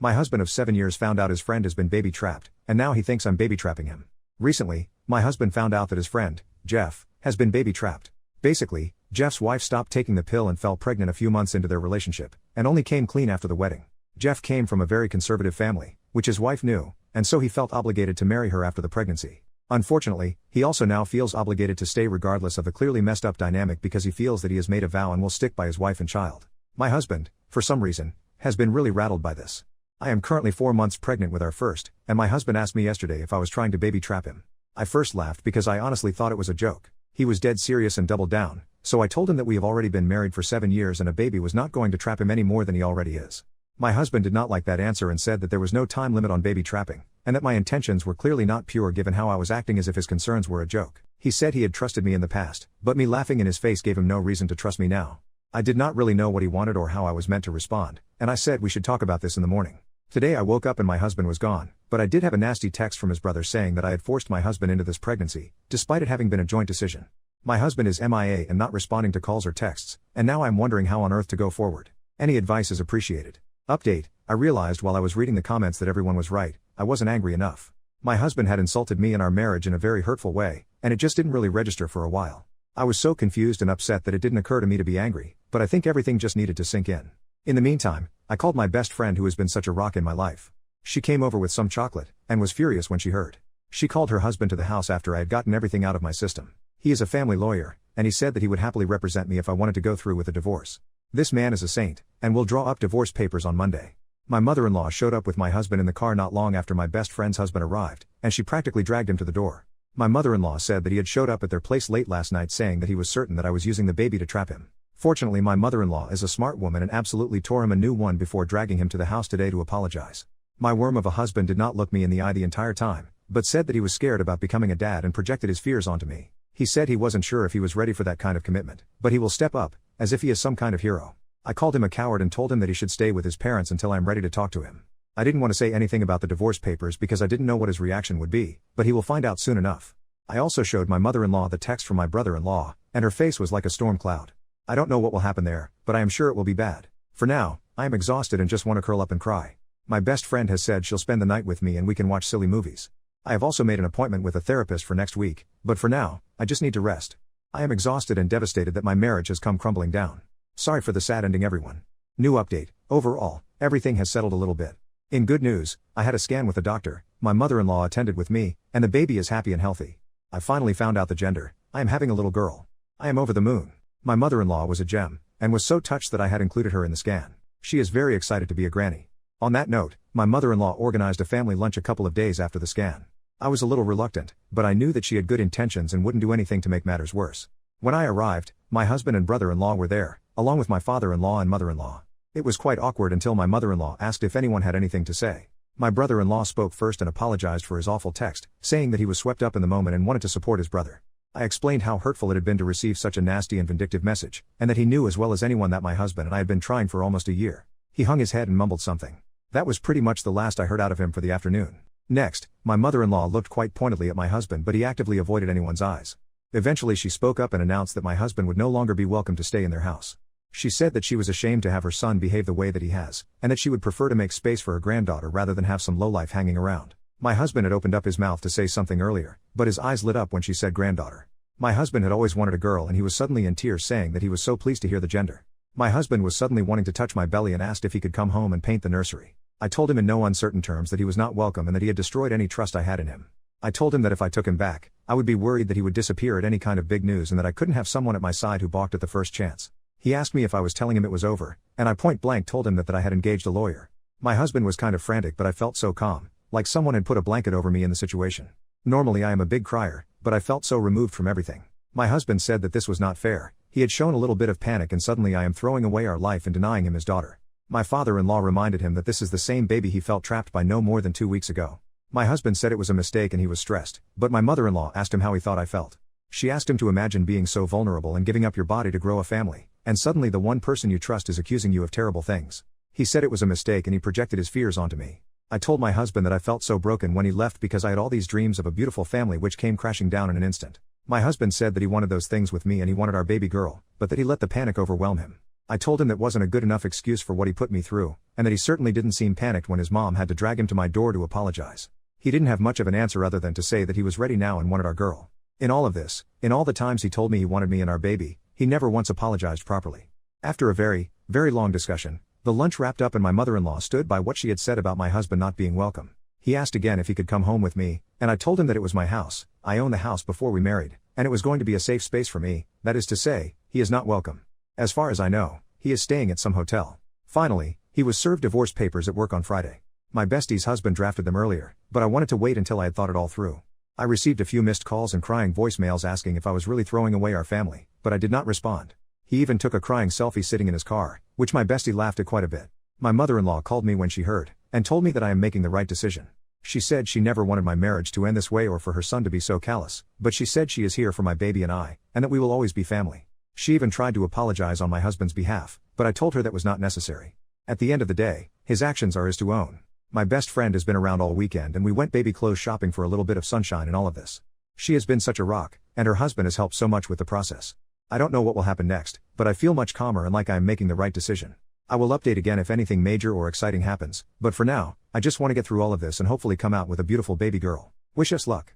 My husband of 7 years found out his friend has been baby trapped, and now he thinks I'm baby trapping him. Recently, my husband found out that his friend, Jeff, has been baby trapped. Basically, Jeff's wife stopped taking the pill and fell pregnant a few months into their relationship, and only came clean after the wedding. Jeff came from a very conservative family, which his wife knew, and so he felt obligated to marry her after the pregnancy. Unfortunately, he also now feels obligated to stay regardless of the clearly messed up dynamic because he feels that he has made a vow and will stick by his wife and child. My husband, for some reason, has been really rattled by this. I am currently 4 months pregnant with our first, and my husband asked me yesterday if I was trying to baby trap him. I first laughed because I honestly thought it was a joke. He was dead serious and doubled down, so I told him that we have already been married for 7 years and a baby was not going to trap him any more than he already is. My husband did not like that answer and said that there was no time limit on baby trapping, and that my intentions were clearly not pure given how I was acting as if his concerns were a joke. He said he had trusted me in the past, but me laughing in his face gave him no reason to trust me now. I did not really know what he wanted or how I was meant to respond, and I said we should talk about this in the morning. Today I woke up and my husband was gone, but I did have a nasty text from his brother saying that I had forced my husband into this pregnancy, despite it having been a joint decision. My husband is MIA and not responding to calls or texts, and now I'm wondering how on earth to go forward. Any advice is appreciated. Update: I realized while I was reading the comments that everyone was right, I wasn't angry enough. My husband had insulted me and our marriage in a very hurtful way, and it just didn't really register for a while. I was so confused and upset that it didn't occur to me to be angry, but I think everything just needed to sink in. In the meantime, I called my best friend who has been such a rock in my life. She came over with some chocolate, and was furious when she heard. She called her husband to the house after I had gotten everything out of my system. He is a family lawyer, and he said that he would happily represent me if I wanted to go through with a divorce. This man is a saint, and will draw up divorce papers on Monday. My mother-in-law showed up with my husband in the car not long after my best friend's husband arrived, and she practically dragged him to the door. My mother-in-law said that he had showed up at their place late last night saying that he was certain that I was using the baby to trap him. Fortunately, my mother-in-law is a smart woman and absolutely tore him a new one before dragging him to the house today to apologize. My worm of a husband did not look me in the eye the entire time, but said that he was scared about becoming a dad and projected his fears onto me. He said he wasn't sure if he was ready for that kind of commitment, but he will step up, as if he is some kind of hero. I called him a coward and told him that he should stay with his parents until I am ready to talk to him. I didn't want to say anything about the divorce papers because I didn't know what his reaction would be, but he will find out soon enough. I also showed my mother-in-law the text from my brother-in-law, and her face was like a storm cloud. I don't know what will happen there, but I am sure it will be bad. For now, I am exhausted and just want to curl up and cry. My best friend has said she'll spend the night with me and we can watch silly movies. I have also made an appointment with a therapist for next week, but for now, I just need to rest. I am exhausted and devastated that my marriage has come crumbling down. Sorry for the sad ending, everyone. New update: overall, everything has settled a little bit. In good news, I had a scan with a doctor, my mother-in-law attended with me, and the baby is happy and healthy. I finally found out the gender. I am having a little girl. I am over the moon. My mother-in-law was a gem, and was so touched that I had included her in the scan. She is very excited to be a granny. On that note, my mother-in-law organized a family lunch a couple of days after the scan. I was a little reluctant, but I knew that she had good intentions and wouldn't do anything to make matters worse. When I arrived, my husband and brother-in-law were there, along with my father-in-law and mother-in-law. It was quite awkward until my mother-in-law asked if anyone had anything to say. My brother-in-law spoke first and apologized for his awful text, saying that he was swept up in the moment and wanted to support his brother. I explained how hurtful it had been to receive such a nasty and vindictive message, and that he knew as well as anyone that my husband and I had been trying for almost a year. He hung his head and mumbled something. That was pretty much the last I heard out of him for the afternoon. Next, my mother-in-law looked quite pointedly at my husband, but he actively avoided anyone's eyes. Eventually she spoke up and announced that my husband would no longer be welcome to stay in their house. She said that she was ashamed to have her son behave the way that he has, and that she would prefer to make space for her granddaughter rather than have some lowlife hanging around. My husband had opened up his mouth to say something earlier, but his eyes lit up when she said granddaughter. My husband had always wanted a girl and he was suddenly in tears saying that he was so pleased to hear the gender. My husband was suddenly wanting to touch my belly and asked if he could come home and paint the nursery. I told him in no uncertain terms that he was not welcome and that he had destroyed any trust I had in him. I told him that if I took him back, I would be worried that he would disappear at any kind of big news and that I couldn't have someone at my side who balked at the first chance. He asked me if I was telling him it was over, and I point blank told him that I had engaged a lawyer. My husband was kind of frantic, but I felt so calm, like someone had put a blanket over me in the situation. Normally I am a big crier, but I felt so removed from everything. My husband said that this was not fair. He had shown a little bit of panic and suddenly I am throwing away our life and denying him his daughter. My father-in-law reminded him that this is the same baby he felt trapped by no more than 2 weeks ago. My husband said it was a mistake and he was stressed, but my mother-in-law asked him how he thought I felt. She asked him to imagine being so vulnerable and giving up your body to grow a family, and suddenly the one person you trust is accusing you of terrible things. He said it was a mistake and he projected his fears onto me. I told my husband that I felt so broken when he left because I had all these dreams of a beautiful family which came crashing down in an instant. My husband said that he wanted those things with me and he wanted our baby girl, but that he let the panic overwhelm him. I told him that wasn't a good enough excuse for what he put me through, and that he certainly didn't seem panicked when his mom had to drag him to my door to apologize. He didn't have much of an answer other than to say that he was ready now and wanted our girl. In all of this, in all the times he told me he wanted me and our baby, he never once apologized properly. After a very, very long discussion, the lunch wrapped up and my mother-in-law stood by what she had said about my husband not being welcome. He asked again if he could come home with me, and I told him that it was my house. I owned the house before we married, and it was going to be a safe space for me. That is to say, he is not welcome. As far as I know, he is staying at some hotel. Finally, he was served divorce papers at work on Friday. My bestie's husband drafted them earlier, but I wanted to wait until I had thought it all through. I received a few missed calls and crying voicemails asking if I was really throwing away our family, but I did not respond. He even took a crying selfie sitting in his car, which my bestie laughed at quite a bit. My mother-in-law called me when she heard, and told me that I am making the right decision. She said she never wanted my marriage to end this way or for her son to be so callous, but she said she is here for my baby and I, and that we will always be family. She even tried to apologize on my husband's behalf, but I told her that was not necessary. At the end of the day, his actions are his to own. My best friend has been around all weekend and we went baby clothes shopping for a little bit of sunshine in all of this. She has been such a rock, and her husband has helped so much with the process. I don't know what will happen next, but I feel much calmer and like I am making the right decision. I will update again if anything major or exciting happens, but for now, I just want to get through all of this and hopefully come out with a beautiful baby girl. Wish us luck.